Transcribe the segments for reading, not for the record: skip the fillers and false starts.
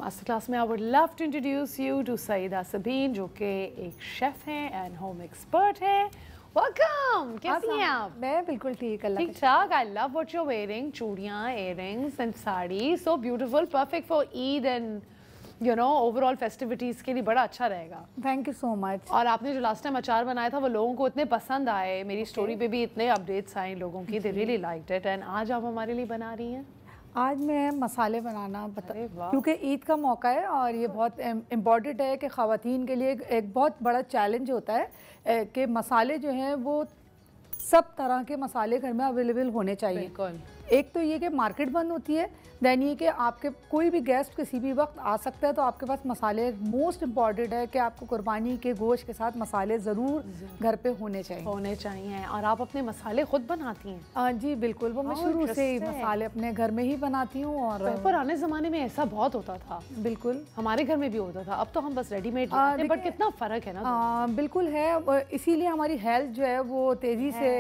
Master class में I would love to introduce you to Saeeda Sabeen, जो कि एक शेफ हैं एंड होम एक्सपर्ट हैं। वेलकम, कैसी हैं आप? मैं बिल्कुल ठीक, अल्लाह ठीक ठाक। I love what you are wearing, चूड़ियाँ, earrings and sari, so beautiful, perfect for Eid and you know overall festivities के लिए बड़ा अच्छा रहेगा। Thank you so much. और आपने जो लास्ट टाइम अचार बनाया था वो लोगों को इतने पसंद आए, मेरी स्टोरी पे भी इतने अपडेट्स आए लोगों की, they really liked it. And आज आप हमारे लिए बना रही हैं? आज मैं मसाले बनाना क्योंकि ईद का मौका है और ये बहुत इम्पॉर्टेंट है कि ख़वातीन के लिए एक बहुत बड़ा चैलेंज होता है कि मसाले जो हैं वो सब तरह के मसाले घर में अवेलेबल होने चाहिए। बिल्कुल। एक तो ये कि मार्केट बंद होती है, दैन ये कि आपके कोई भी गेस्ट किसी भी वक्त आ सकता है, तो आपके पास मसाले मोस्ट इम्पॉर्टेंट है कि आपको कुर्बानी के गोश्त के साथ मसाले ज़रूर घर पे होने चाहिए। और आप अपने मसाले खुद बनाती हैं? जी बिल्कुल, वो मैं शुरू से ही मसाले अपने घर में ही बनाती हूँ। और पुराने ज़माने में ऐसा बहुत होता था। बिल्कुल, हमारे घर में भी होता था, अब तो हम बस रेडीमेड लेते हैं, बट कितना फ़र्क है ना। बिल्कुल है, इसीलिए हमारी हेल्थ जो है वो तेज़ी से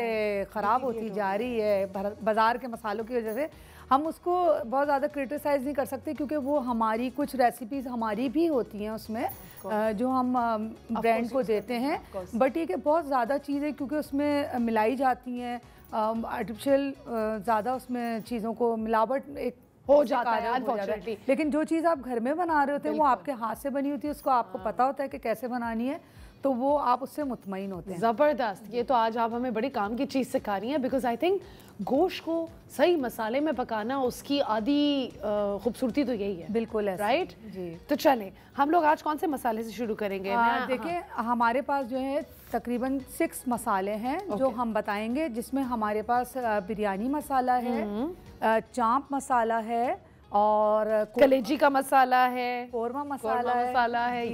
ख़राब होती जा रही है बाज़ार के मसालों की वजह से। हम उसको बहुत ज़्यादा क्रिटिसाइज़ नहीं कर सकते क्योंकि वो हमारी कुछ रेसिपीज़ हमारी भी होती हैं उसमें जो हम ब्रांड को देते हैं, बट ये कि बहुत ज़्यादा चीज़ें क्योंकि उसमें मिलाई जाती हैं, आर्टिफिशियल ज़्यादा उसमें चीज़ों को मिलावट एक हो जाता है अनफॉर्चुनेटली। लेकिन जो चीज़ आप घर में बना रहे होते हैं वो आपके हाथ से बनी होती है, उसको आपको पता होता है कि कैसे बनानी है, तो वो आप उससे मुतमईन होते हैं। ज़बरदस्त, ये तो आज आप हमें बड़ी काम की चीज़ सिखा रही हैं, बिकॉज आई थिंक गोश्त को सही मसाले में पकाना उसकी आधी खूबसूरती तो यही है। बिल्कुल, राइट जी। तो चलें, हम लोग आज कौन से मसाले से शुरू करेंगे? देखिए, हमारे पास जो है तकरीबन 6 मसाले हैं जो हम बताएंगे, जिसमें हमारे पास बिरयानी मसाला है, चांप मसाला है, और कलेजी का मसाला है, कोरमा मसाला है,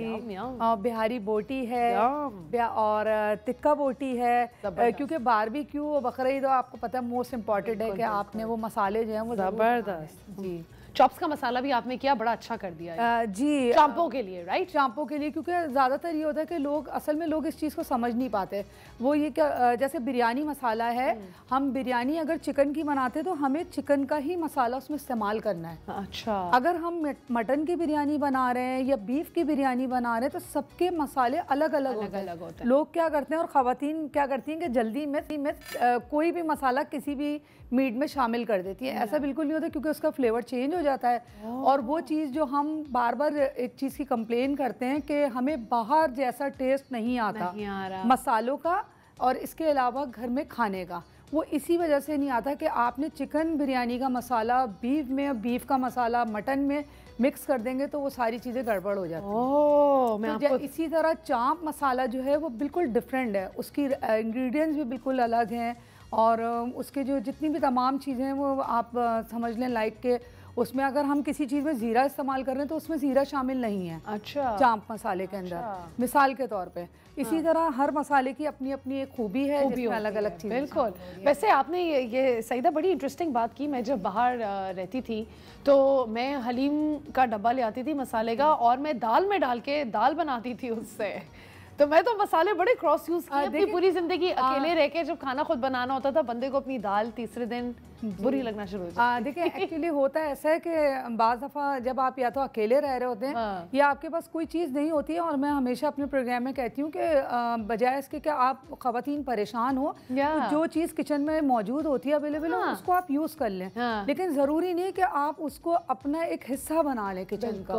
बिहारी बोटी है, और टिक्का बोटी है, क्योंकि बारबेक्यू और बकरा ईद आपको पता है मोस्ट इम्पॉर्टेंट है कि आपने वो मसाले जो हैं वो ज़बरदस्त। जी, चॉप्स का मसाला भी आपने किया, बड़ा अच्छा कर दिया है। जी, चांपों के लिए, राइट? चांपों के लिए, क्योंकि ज़्यादातर ये होता है कि लोग असल में लोग इस चीज़ को समझ नहीं पाते। वो ये क्या, जैसे बिरयानी मसाला है, हम बिरयानी अगर चिकन की बनाते तो हमें चिकन का ही मसाला उसमें इस्तेमाल करना है। अच्छा। अगर हम मटन की बिरयानी बना रहे हैं या बीफ की बिरयानी बना रहे हैं तो सबके मसाले अलग अलग होते हैं। लोग क्या करते हैं और ख़वातीन क्या करती हैं कि जल्दी में कोई भी मसाला किसी भी मीट में शामिल कर देती है। ऐसा बिल्कुल नहीं होता, क्योंकि उसका फ्लेवर चेंज हो जाता है। और वो चीज़ जो हम बार बार एक चीज़ की कंप्लेन करते हैं कि हमें बाहर जैसा टेस्ट नहीं आता मसालों का और इसके अलावा घर में खाने का, वो इसी वजह से नहीं आता कि आपने चिकन बिरयानी का मसाला बीफ में, बीफ का मसाला मटन में मिक्स कर देंगे तो वो सारी चीज़ें गड़बड़ हो जाती हैं। तो इसी तरह चांप मसाला जो है वो बिल्कुल डिफरेंट है, उसकी इंग्रेडिएंट्स भी बिल्कुल अलग हैं, और उसके जो जितनी भी तमाम चीज़ें हैं वो आप समझ लें लाइक के उसमें अगर हम किसी चीज़ में ज़ीरा इस्तेमाल कर रहे हैं तो उसमें ज़ीरा शामिल नहीं है। अच्छा। चांप मसाले के अंदर मिसाल के तौर पे। इसी तरह हर मसाले की अपनी अपनी एक खूबी है, जिसमें अलग अलग चीज़ें। बिल्कुल। वैसे आपने ये सईदा बड़ी इंटरेस्टिंग बात की। मैं जब बाहर रहती थी तो मैं हलीम का डब्बा ले आती थी मसाले का, और मैं दाल में डाल के दाल बनाती थी उससे। तो मैं तो मसाले बड़े क्रॉस यूज किए अपनी पूरी जिंदगी। अकेले रह के जब खाना खुद बनाना होता था, बंदे को अपनी दाल तीसरे दिन बुरी लगना शुरू हो जाती। देखिए, एक्चुअली होता है ऐसा है कि बाज़ दफ़ा जब आप या तो अकेले रह रहे होते हैं या आपके पास कोई चीज़ नहीं होती है, और मैं हमेशा अपने प्रोग्राम में कहती हूँ कि बजाय इसके कि आप ख़वातीन परेशान हो, तो जो चीज़ किचन में मौजूद होती है अवेलेबल हो उसको आप यूज़ कर लें। लेकिन ज़रूरी नहीं कि आप उसको अपना एक हिस्सा बना लें किचन का।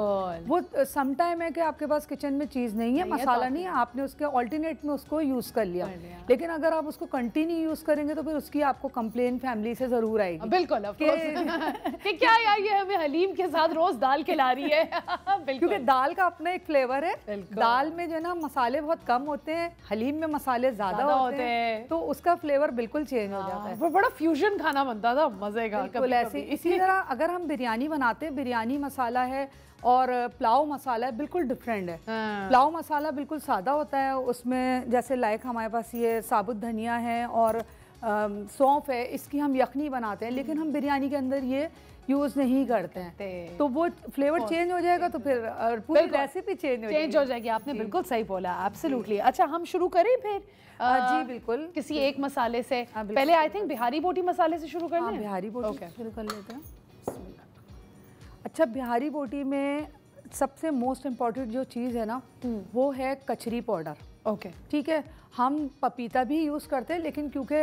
वो सम टाइम है कि आपके पास किचन में चीज़ नहीं है, मसाला नहीं है, आपने उसके ऑल्टरनेट में उसको यूज़ कर लिया। लेकिन अगर आप उसको कंटिन्यू यूज़ करेंगे तो फिर उसकी आपको कंप्लेन फैमिली से ज़रूर आएगी। बिल्कुल, ऑफ कोर्स कि क्या यार ये हमें हलीम के साथ रोज दाल खिला रही है। बिल्कुल, क्योंकि दाल का अपना एक फ्लेवर है। दाल में जो है ना मसाले बहुत कम होते हैं, हलीम में मसाले ज्यादा होते हैं, तो उसका फ्लेवर बिल्कुल चेंज हो जाता है। वो बड़ा फ्यूजन खाना बनता था, मजे का। बिल्कुल ऐसे। इसी तरह अगर हम बिरयानी बनाते हैं, बिरयानी मसाला है और पुलाव मसाला है, बिल्कुल डिफरेंट है। पुलाव मसाला बिल्कुल सादा होता है, उसमें जैसे लाइक हमारे पास ये साबुत धनिया है और सौंफ है, इसकी हम यखनी बनाते हैं, लेकिन हम बिरयानी के अंदर ये यूज़ नहीं करते हैं, तो वो फ्लेवर चेंज हो जाएगा, तो फिर पूरी रेसिपी चेंज हो जाएगी। आपने बिल्कुल सही बोला, एब्सोल्युटली। अच्छा, हम शुरू करें फिर? जी बिल्कुल, किसी एक मसाले से। पहले आई थिंक बिहारी बोटी मसाले से शुरू करना है। बिहारी बोटी शुरू कर लेते हैं। अच्छा, बिहारी बोटी में सबसे मोस्ट इम्पॉर्टेंट जो चीज़ है ना वो है कचरी पाउडर। ओके ठीक है, हम पपीता भी यूज़ करते हैं, लेकिन क्योंकि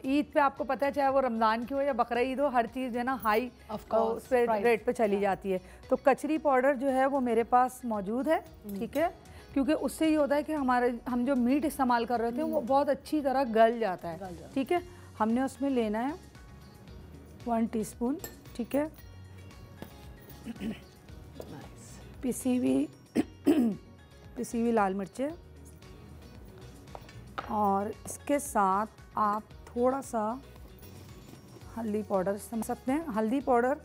ईद पे आपको पता है चाहे वो रमज़ान की हो या बकरा ईद हो, हर चीज़ है ना हाई उस पे रेट पे चली जाती है। तो कचरी पाउडर जो है वो मेरे पास मौजूद है। ठीक है, क्योंकि उससे ये होता है कि हम जो मीट इस्तेमाल कर रहे थे वो बहुत अच्छी तरह गल जाता है। ठीक है, हमने उसमें लेना है 1 टीस्पून। ठीक है, पिसी हुई लाल मिर्चें, और इसके साथ आप थोड़ा सा हल्दी पाउडर समझ सकते हैं। हल्दी पाउडर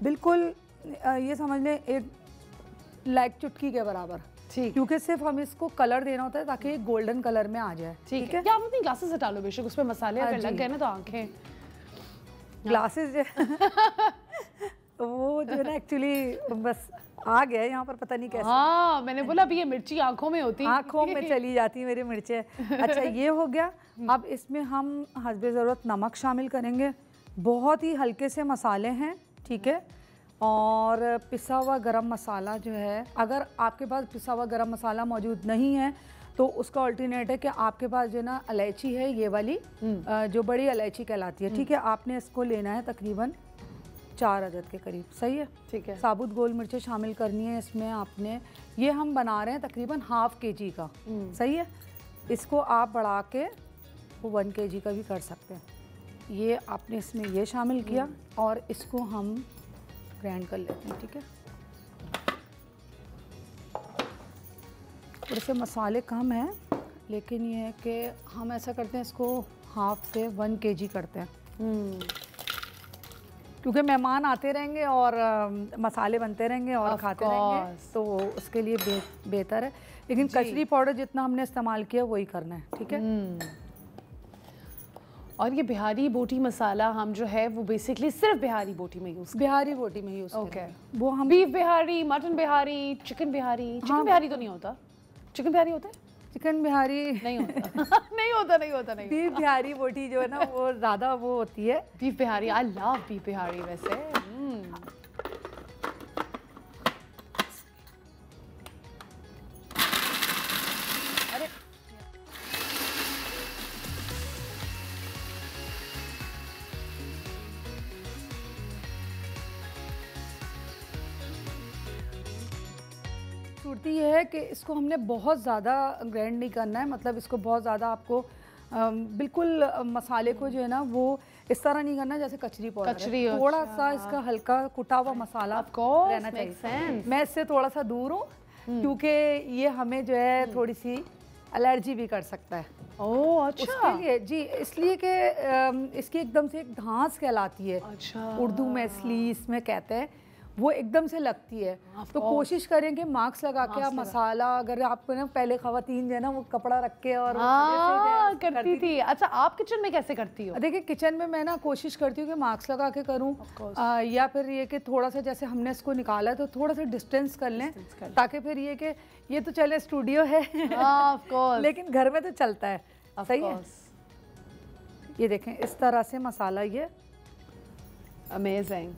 बिल्कुल ये समझ लें एक लाइक चुटकी के बराबर, क्योंकि सिर्फ हम इसको कलर देना होता है ताकि गोल्डन कलर में आ जाए। ठीक है, क्या आप अपनी ग्लासेस हटा लो बेशक, उसमें मसाले अगर लग गए ना तो आंखें ग्लासेस वो जो है ना एक्चुअली बस आ गया यहाँ पर, पता नहीं कैसे। हाँ, मैंने बोला अभी ये मिर्ची आंखों में होती, आंखों में चली जाती मेरी मिर्चें। अच्छा, ये हो गया। अब इसमें हम हस्बे ज़रूरत नमक शामिल करेंगे। बहुत ही हल्के से मसाले हैं। ठीक है, और पिसा हुआ गरम मसाला जो है, अगर आपके पास पिसा हुआ गरम मसाला मौजूद नहीं है तो उसका अल्टरनेट है कि आपके पास जो ना इलायची है, ये वाली जो बड़ी इलायची कहलाती है। ठीक है, आपने इसको लेना है तकरीबन 4 अदद के करीब। सही है, ठीक है। साबुत गोल मिर्चें शामिल करनी है इसमें आपने। ये हम बना रहे हैं तकरीबन ½ kg का। सही है, इसको आप बढ़ा के वो 1 kg का भी कर सकते हैं। ये आपने इसमें ये शामिल किया और इसको हम ग्राइंड कर लेते हैं। ठीक है, थोड़े से मसाले कम हैं, लेकिन ये है कि हम ऐसा करते हैं इसको ½ से 1 kg करते हैं, क्योंकि मेहमान आते रहेंगे और मसाले बनते रहेंगे और खाते रहेंगे, तो उसके लिए बेहतर है। लेकिन कचरी पाउडर जितना हमने इस्तेमाल किया वही करना है। ठीक है, और ये बिहारी बोटी मसाला हम जो है वो बेसिकली सिर्फ बिहारी बोटी में यूज़ ओके, वो हम beef Bihari, mutton Bihari, chicken Bihari. Chicken Bihari तो नहीं होता? चिकन बिहारी होता है? चिकन बिहारी नहीं होता। नहीं होता। बीफ बिहारी बोटी जो है ना वो ज़्यादा वो होती है। Beef Bihari, I love beef Bihari वैसे। सूरती ये है कि इसको हमने बहुत ज़्यादा ग्राइंड नहीं करना है, मतलब इसको बहुत ज़्यादा आपको बिल्कुल मसाले को जो है ना वो इस तरह नहीं करना जैसे कचरी पाउडर है। थोड़ा सा इसका हल्का कुटा हुआ मसाला रहना चाहिए। मैं इससे थोड़ा सा दूर हूँ क्योंकि ये हमें जो है थोड़ी सी एलर्जी भी कर सकता है। ओह अच्छा, उसके लिए जी, इसलिए कि इसकी एकदम से एक घास कहलाती है। अच्छा, उर्दू में स्लीस में कहते हैं, वो एकदम से लगती है। तो कोशिश करें कि मास्क लगा के आप मसाला, अगर आपको ना पहले खवातीन जो है ना वो कपड़ा रख के और करती थी। अच्छा, आप किचन में कैसे करती हो? देखिए, किचन में मैं ना कोशिश करती हूँ कि मास्क लगा के करूँ, या फिर ये कि थोड़ा सा जैसे हमने इसको निकाला तो थोड़ा सा डिस्टेंस कर लें, ताकि फिर ये कि ये तो चले स्टूडियो है लेकिन घर में तो चलता है। सही है, ये देखें इस तरह से मसाला ये अमेजिंग।